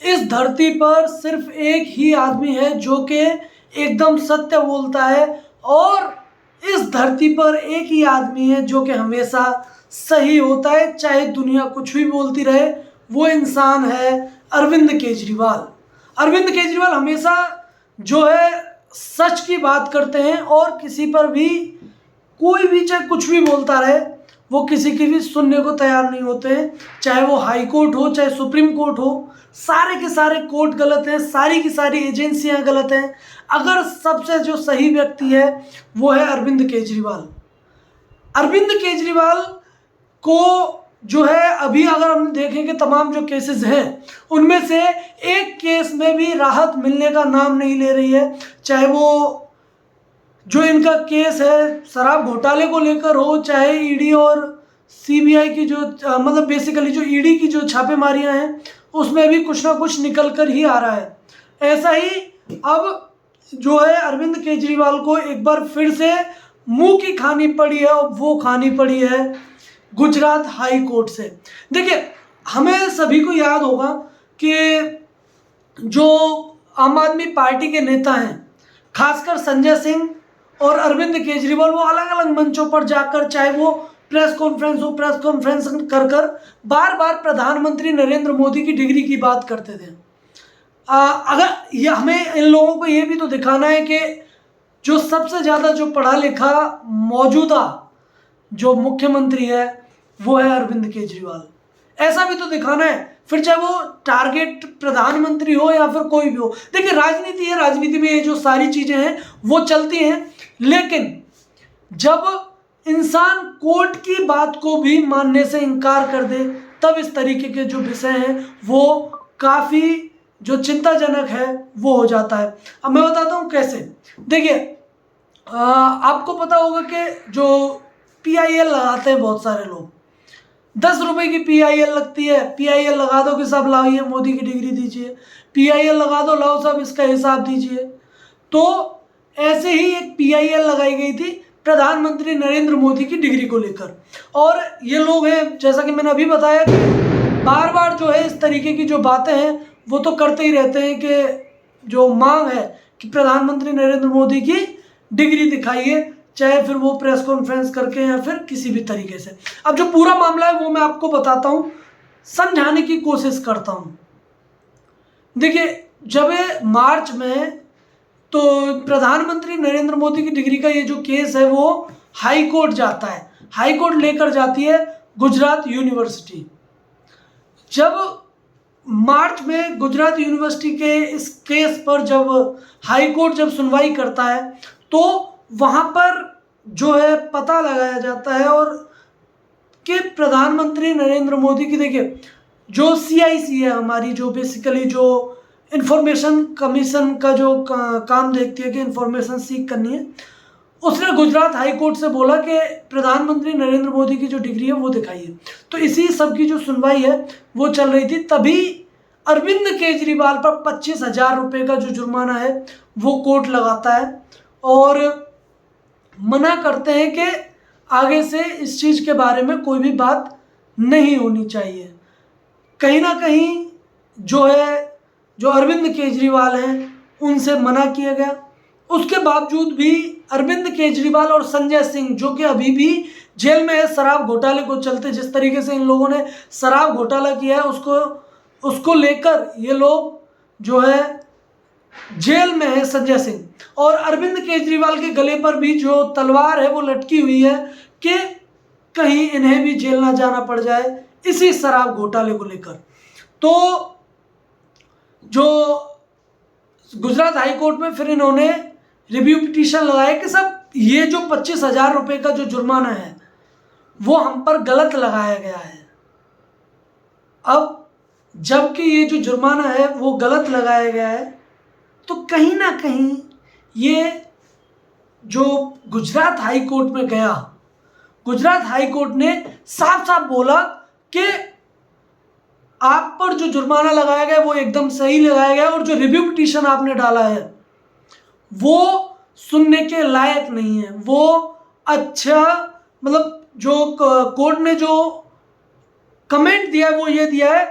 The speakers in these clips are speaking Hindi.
इस धरती पर सिर्फ एक ही आदमी है जो कि एकदम सत्य बोलता है, और इस धरती पर एक ही आदमी है जो कि हमेशा सही होता है, चाहे दुनिया कुछ भी बोलती रहे। वो इंसान है अरविंद केजरीवाल। अरविंद केजरीवाल हमेशा जो है सच की बात करते हैं, और किसी पर भी कोई भी चाहे कुछ भी बोलता रहे, वो किसी की भी सुनने को तैयार नहीं होते हैं। चाहे वो हाई कोर्ट हो, चाहे सुप्रीम कोर्ट हो, सारे के सारे कोर्ट गलत हैं, सारी की सारी एजेंसियां गलत हैं। अगर सबसे जो सही व्यक्ति है वो है अरविंद केजरीवाल। अरविंद केजरीवाल को जो है अभी अगर हम देखें कि तमाम जो केसेस हैं उनमें से एक केस में भी राहत मिलने का नाम नहीं ले रही है। चाहे वो जो इनका केस है शराब घोटाले को लेकर हो, चाहे ईडी और सीबीआई की जो मतलब बेसिकली जो ईडी की जो छापेमारियां हैं उसमें भी कुछ ना कुछ निकल कर ही आ रहा है। ऐसा ही अब जो है अरविंद केजरीवाल को एक बार फिर से मुंह की खानी पड़ी है, और वो खानी पड़ी है गुजरात हाई कोर्ट से। देखिए, हमें सभी को याद होगा कि जो आम आदमी पार्टी के नेता हैं, खासकर संजय सिंह और अरविंद केजरीवाल, वो अलग अलग मंचों पर जाकर, चाहे वो प्रेस कॉन्फ्रेंस कर कर बार बार प्रधानमंत्री नरेंद्र मोदी की डिग्री की बात करते थे। अगर ये हमें इन लोगों को ये भी तो दिखाना है कि जो सबसे ज़्यादा जो पढ़ा लिखा मौजूदा जो मुख्यमंत्री है वो है अरविंद केजरीवाल, ऐसा भी तो दिखाना है। फिर चाहे वो टारगेट प्रधानमंत्री हो या फिर कोई भी हो। देखिए, राजनीति है, राजनीति में ये जो सारी चीज़ें हैं वो चलती हैं, लेकिन जब इंसान कोर्ट की बात को भी मानने से इनकार कर दे तब इस तरीके के जो विषय हैं वो काफ़ी जो चिंताजनक है वो हो जाता है। अब मैं बताता हूँ कैसे। देखिए, आपको पता होगा कि जो PIL लगाते हैं बहुत सारे लोग, 10 रुपए की PIL लगती है। PIL लगा दो कि साहब लाइए मोदी की डिग्री दीजिए, PIL लगा दो, लाओ साहब इसका हिसाब दीजिए। तो ऐसे ही एक PIL लगाई गई थी प्रधानमंत्री नरेंद्र मोदी की डिग्री को लेकर, और ये लोग हैं जैसा कि मैंने अभी बताया कि बार बार जो है इस तरीके की जो बातें हैं वो तो करते ही रहते हैं कि जो मांग है कि प्रधानमंत्री नरेंद्र मोदी की डिग्री दिखाइए, चाहे फिर वो प्रेस कॉन्फ्रेंस करके या फिर किसी भी तरीके से। अब जो पूरा मामला है वो मैं आपको बताता हूँ, समझाने की कोशिश करता हूँ। देखिए, जब मार्च में तो प्रधानमंत्री नरेंद्र मोदी की डिग्री का ये जो केस है वो हाई कोर्ट जाता है, हाई कोर्ट लेकर जाती है गुजरात यूनिवर्सिटी। जब मार्च में गुजरात यूनिवर्सिटी के इस केस पर जब हाई कोर्ट जब सुनवाई करता है तो वहाँ पर जो है पता लगाया जाता है और कि प्रधानमंत्री नरेंद्र मोदी की, देखिए जो CIC है हमारी, जो बेसिकली जो इंफॉर्मेशन कमीशन का जो काम देखती है कि इंफॉर्मेशन सीख करनी है, उसने गुजरात हाई कोर्ट से बोला कि प्रधानमंत्री नरेंद्र मोदी की जो डिग्री है वो दिखाइए। तो इसी सब की जो सुनवाई है वो चल रही थी, तभी अरविंद केजरीवाल पर 25,000 रुपये का जो जुर्माना है वो कोर्ट लगाता है और मना करते हैं कि आगे से इस चीज़ के बारे में कोई भी बात नहीं होनी चाहिए। कहीं ना कहीं जो है जो अरविंद केजरीवाल हैं उनसे मना किया गया। उसके बावजूद भी अरविंद केजरीवाल और संजय सिंह, जो कि अभी भी जेल में है शराब घोटाले को चलते, जिस तरीके से इन लोगों ने शराब घोटाला किया है उसको लेकर ये लोग जो है जेल में है, संजय सिंह। और अरविंद केजरीवाल के गले पर भी जो तलवार है वो लटकी हुई है कि कहीं इन्हें भी जेल ना जाना पड़ जाए इसी शराब घोटाले को लेकर। तो जो गुजरात हाई कोर्ट में फिर इन्होंने रिव्यू पिटीशन लगाया कि सब ये जो 25,000 रुपये का जो जुर्माना है वो हम पर गलत लगाया गया है। अब जबकि ये जो जुर्माना है वो गलत लगाया गया है तो कहीं ना कहीं ये जो गुजरात हाई कोर्ट में गया, गुजरात हाई कोर्ट ने साफ साफ बोला कि आप पर जो जुर्माना लगाया गया वो एकदम सही लगाया गया और जो रिव्यू पिटीशन आपने डाला है वो सुनने के लायक नहीं है। वो अच्छा मतलब जो कोर्ट ने जो कमेंट दिया है वो ये दिया है,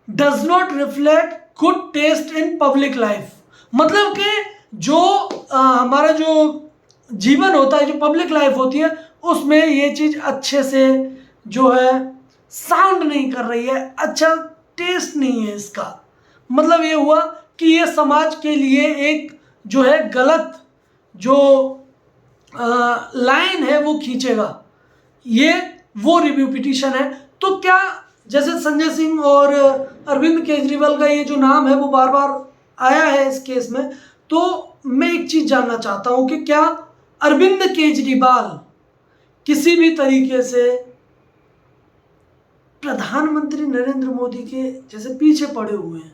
does not reflect good taste in public life, मतलब कि जो हमारा जो जीवन होता है, जो पब्लिक लाइफ होती है, उसमें ये चीज़ अच्छे से जो है साउंड नहीं कर रही है, अच्छा टेस्ट नहीं है इसका। मतलब ये हुआ कि ये समाज के लिए एक जो है गलत जो लाइन है वो खींचेगा, ये वो रिव्यू पिटीशन है। तो क्या जैसे संजय सिंह और अरविंद केजरीवाल का ये जो नाम है वो बार बार आया है इस केस में, तो मैं एक चीज़ जानना चाहता हूँ कि क्या अरविंद केजरीवाल किसी भी तरीके से प्रधानमंत्री नरेंद्र मोदी के जैसे पीछे पड़े हुए हैं?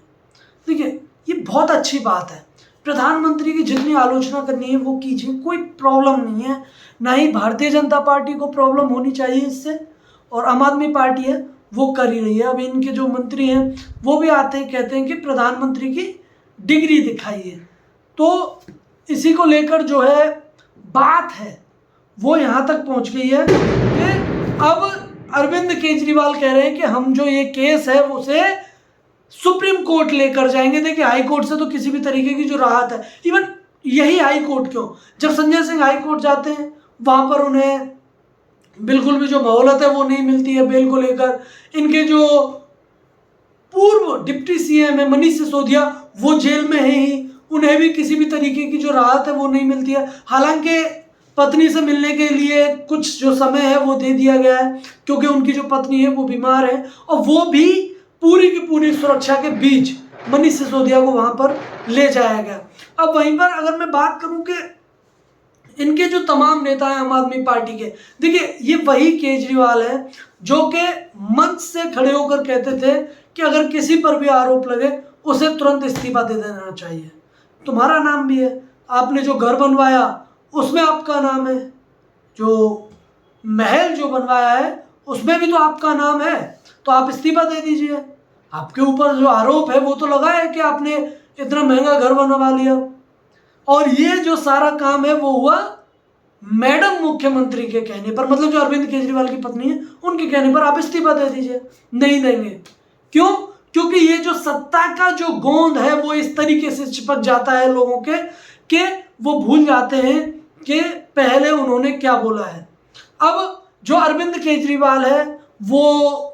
देखिए, ये बहुत अच्छी बात है, प्रधानमंत्री की जितनी आलोचना करनी है वो कीजिए, कोई प्रॉब्लम नहीं है, ना ही भारतीय जनता पार्टी को प्रॉब्लम होनी चाहिए इससे, और आम आदमी पार्टी है वो कर ही रही है। अब इनके जो मंत्री हैं वो भी आते हैं, कहते हैं कि प्रधानमंत्री की डिग्री दिखाइए। तो इसी को लेकर जो है बात है वो यहाँ तक पहुँच गई है कि अब अरविंद केजरीवाल कह रहे हैं कि हम जो ये केस है उसे सुप्रीम कोर्ट लेकर जाएंगे। देखिए, हाई कोर्ट से तो किसी भी तरीके की जो राहत है, इवन यही हाई कोर्ट क्यों, जब संजय सिंह हाई कोर्ट जाते हैं वहाँ पर उन्हें बिल्कुल भी जो मोहलत है वो नहीं मिलती है बेल को लेकर। इनके जो पूर्व डिप्टी सीएम है मनीष सिसोदिया, वो जेल में है ही, उन्हें भी किसी भी तरीके की जो राहत है वो नहीं मिलती है। हालांकि पत्नी से मिलने के लिए कुछ जो समय है वो दे दिया गया है, क्योंकि उनकी जो पत्नी है वो बीमार है, और वो भी पूरी की पूरी सुरक्षा के बीच मनीष सिसोदिया को वहाँ पर ले जाया गया। अब वहीं पर अगर मैं बात करूँ कि इनके जो तमाम नेता हैं आम आदमी पार्टी के, देखिए ये वही केजरीवाल है जो कि मंच से खड़े होकर कहते थे कि अगर किसी पर भी आरोप लगे उसे तुरंत इस्तीफा दे देना चाहिए। तुम्हारा नाम भी है, आपने जो घर बनवाया उसमें आपका नाम है, जो महल जो बनवाया है उसमें भी तो आपका नाम है, तो आप इस्तीफा दे दीजिए। आपके ऊपर जो आरोप है वो तो लगा है कि आपने इतना महंगा घर बनवा लिया, और ये जो सारा काम है वो हुआ मैडम मुख्यमंत्री के कहने पर, मतलब जो अरविंद केजरीवाल की पत्नी है उनके कहने पर आप इस्तीफा दे दीजिए। नहीं देंगे, क्यों? क्योंकि ये जो सत्ता का जो गोंद है वो इस तरीके से चिपक जाता है लोगों के कि वो भूल जाते हैं कि पहले उन्होंने क्या बोला है। अब जो अरविंद केजरीवाल है वो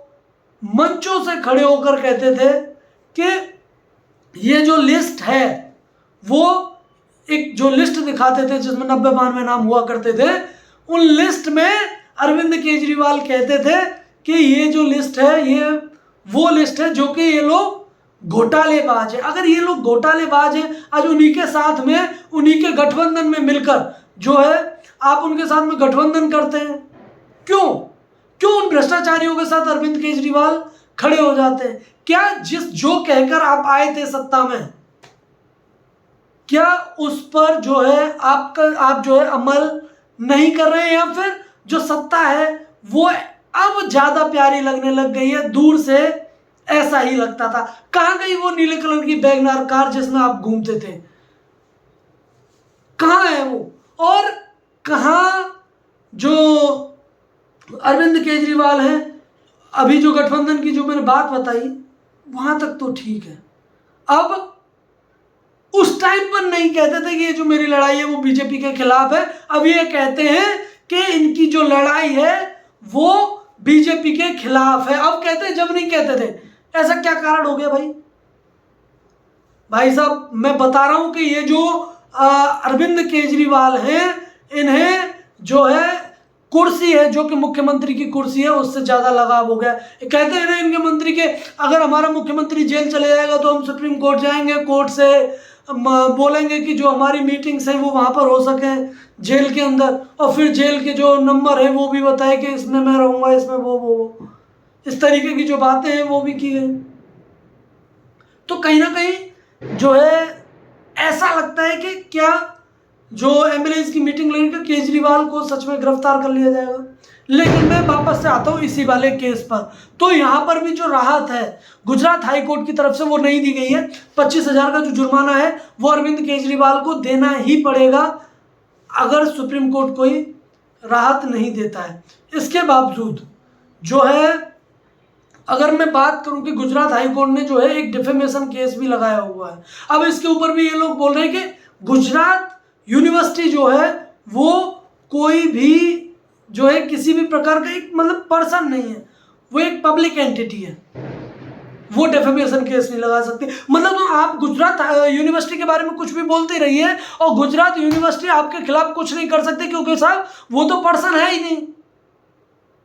मंचों से खड़े होकर कहते थे कि ये जो लिस्ट है वो एक जो लिस्ट दिखाते थे जिसमें 90-92 नाम हुआ करते थे, उन लिस्ट में अरविंद केजरीवाल कहते थे कि ये जो लिस्ट है ये वो लिस्ट है जो कि ये लोग घोटालेबाज है। अगर ये लोग घोटालेबाज हैं, आज उन्हीं के साथ में, उन्हीं के गठबंधन में मिलकर जो है आप उनके साथ में गठबंधन करते हैं, क्यों क्यों उन भ्रष्टाचारियों के साथ अरविंद केजरीवाल खड़े हो जाते हैं? क्या जो कहकर आप आए थे सत्ता में, क्या उस पर जो है आप जो है अमल नहीं कर रहे हैं, या फिर जो सत्ता है वो अब ज्यादा प्यारी लगने लग गई है? दूर से ऐसा ही लगता था। कहां गई वो नीले कलर की वैगनआर कार जिसमें आप घूमते थे? कहां है वो? और कहां जो अरविंद केजरीवाल है, अभी जो गठबंधन की जो मैंने बात बताई वहां तक तो ठीक है, अब उस टाइम पर नहीं कहते थे कि ये जो मेरी लड़ाई है वो बीजेपी के खिलाफ है, अब ये कहते हैं कि इनकी जो लड़ाई है वो बीजेपी के खिलाफ है। अब कहते हैं, जब नहीं कहते थे। ऐसा क्या कारण हो गया भाई साहब? मैं बता रहा हूं कि ये जो अरविंद केजरीवाल हैं, इन्हें जो है कुर्सी है जो कि मुख्यमंत्री की कुर्सी है उससे ज्यादा लगाव हो गया। कहते हैं ना इनके मंत्री के, अगर हमारा मुख्यमंत्री जेल चले जाएगा तो हम सुप्रीम कोर्ट जाएंगे, कोर्ट से बोलेंगे कि जो हमारी मीटिंग्स है वो वहां पर हो सके जेल के अंदर, और फिर जेल के जो नंबर है वो भी बताए कि इसमें मैं रहूंगा, इसमें वो इस तरीके की जो बातें हैं वो भी की गई। तो कहीं ना कहीं जो है ऐसा लगता है कि क्या जो एमएलए की मीटिंग लेकर केजरीवाल को सच में गिरफ्तार कर लिया जाएगा। लेकिन मैं वापस से आता हूँ इसी वाले केस पर, तो यहाँ पर भी जो राहत है गुजरात हाई कोर्ट की तरफ से वो नहीं दी गई है। 25,000 का जो जुर्माना है वो अरविंद केजरीवाल को देना ही पड़ेगा अगर सुप्रीम कोर्ट कोई राहत नहीं देता है। इसके बावजूद जो है अगर मैं बात करूं कि गुजरात हाई कोर्ट ने जो है एक डिफेमेशन केस भी लगाया हुआ है। अब इसके ऊपर भी ये लोग बोल रहे हैं कि गुजरात यूनिवर्सिटी जो है वो कोई भी जो है किसी भी प्रकार का एक मतलब पर्सन नहीं है, वो एक पब्लिक एंटिटी है, वो डेफेमेशन केस नहीं लगा सकती। मतलब तो आप गुजरात यूनिवर्सिटी के बारे में कुछ भी बोलते रहिए और गुजरात यूनिवर्सिटी आपके खिलाफ कुछ नहीं कर सकते, क्योंकि साहब वो तो पर्सन है ही नहीं।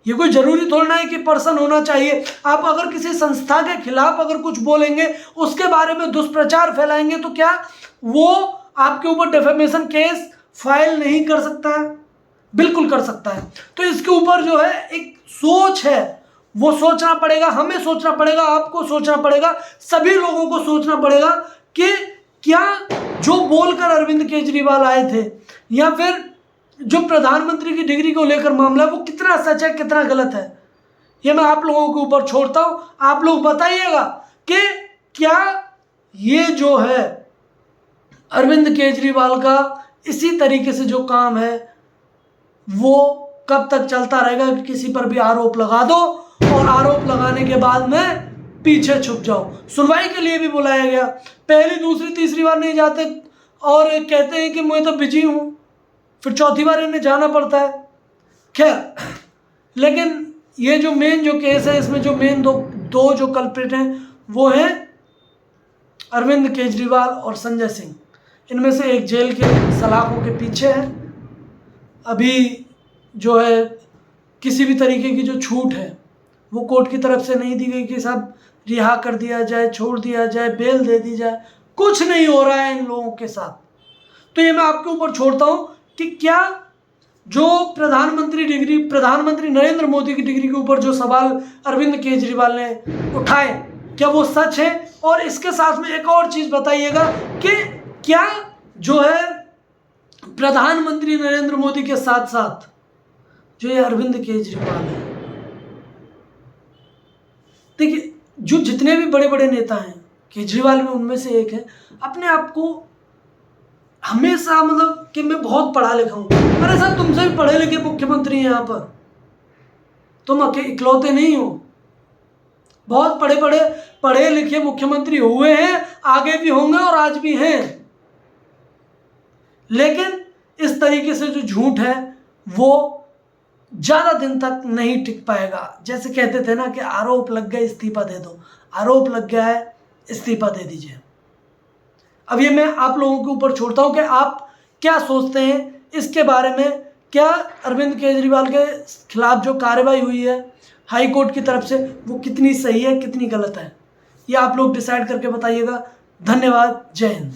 ये कोई जरूरी थोड़ा ना है कि पर्सन होना चाहिए। आप अगर किसी संस्था के खिलाफ अगर कुछ बोलेंगे, उसके बारे में दुष्प्रचार फैलाएंगे, तो क्या वो आपके ऊपर डेफेमेशन केस फाइल नहीं कर सकता है? बिल्कुल कर सकता है। तो इसके ऊपर जो है एक सोच है, वो सोचना पड़ेगा, हमें सोचना पड़ेगा, आपको सोचना पड़ेगा, सभी लोगों को सोचना पड़ेगा कि क्या जो बोलकर अरविंद केजरीवाल आए थे या फिर जो प्रधानमंत्री की डिग्री को लेकर मामला है वो कितना सच है, कितना गलत है, ये मैं आप लोगों के ऊपर छोड़ता हूं। आप लोग बताइएगा कि क्या ये जो है अरविंद केजरीवाल का इसी तरीके से जो काम है वो कब तक चलता रहेगा कि किसी पर भी आरोप लगा दो और आरोप लगाने के बाद में पीछे छुप जाओ। सुनवाई के लिए भी बुलाया गया, पहली दूसरी तीसरी बार नहीं जाते और कहते हैं कि मैं तो बिजी हूं, फिर चौथी बार इन्हें जाना पड़ता है। खैर, लेकिन ये जो मेन जो केस है, इसमें जो मेन दो जो कल्प्रिट हैं वो हैं अरविंद केजरीवाल और संजय सिंह। इनमें से एक जेल के सलाखों के पीछे है। अभी जो है किसी भी तरीके की जो छूट है वो कोर्ट की तरफ से नहीं दी गई कि साहब रिहा कर दिया जाए, छोड़ दिया जाए, बेल दे दी जाए, कुछ नहीं हो रहा है इन लोगों के साथ। तो ये मैं आपके ऊपर छोड़ता हूं कि क्या जो प्रधानमंत्री नरेंद्र मोदी की डिग्री के ऊपर जो सवाल अरविंद केजरीवाल ने उठाए, क्या वो सच है? और इसके साथ में एक और चीज बताइएगा कि क्या जो है प्रधानमंत्री नरेंद्र मोदी के साथ साथ जो ये अरविंद केजरीवाल है, देखिए जो जितने भी बड़े बड़े नेता हैं, केजरीवाल भी उनमें से एक है, अपने आप को हमेशा मतलब कि मैं बहुत पढ़ा लिखा हूं। अरे सर, तुमसे भी पढ़े लिखे मुख्यमंत्री हैं यहाँ पर, तुम इकलौते नहीं हो, बहुत पढ़े लिखे मुख्यमंत्री हुए हैं, आगे भी होंगे और आज भी हैं। लेकिन इस तरीके से जो झूठ है वो ज़्यादा दिन तक नहीं टिक पाएगा। जैसे कहते थे ना कि आरोप लग गए इस्तीफा दे दो, आरोप लग गया है इस्तीफा दे दीजिए। अब ये मैं आप लोगों के ऊपर छोड़ता हूँ कि आप क्या सोचते हैं इसके बारे में। क्या अरविंद केजरीवाल के खिलाफ जो कार्रवाई हुई है हाई कोर्ट की तरफ से वो कितनी सही है, कितनी गलत है, ये आप लोग डिसाइड करके बताइएगा। धन्यवाद। जय हिंद।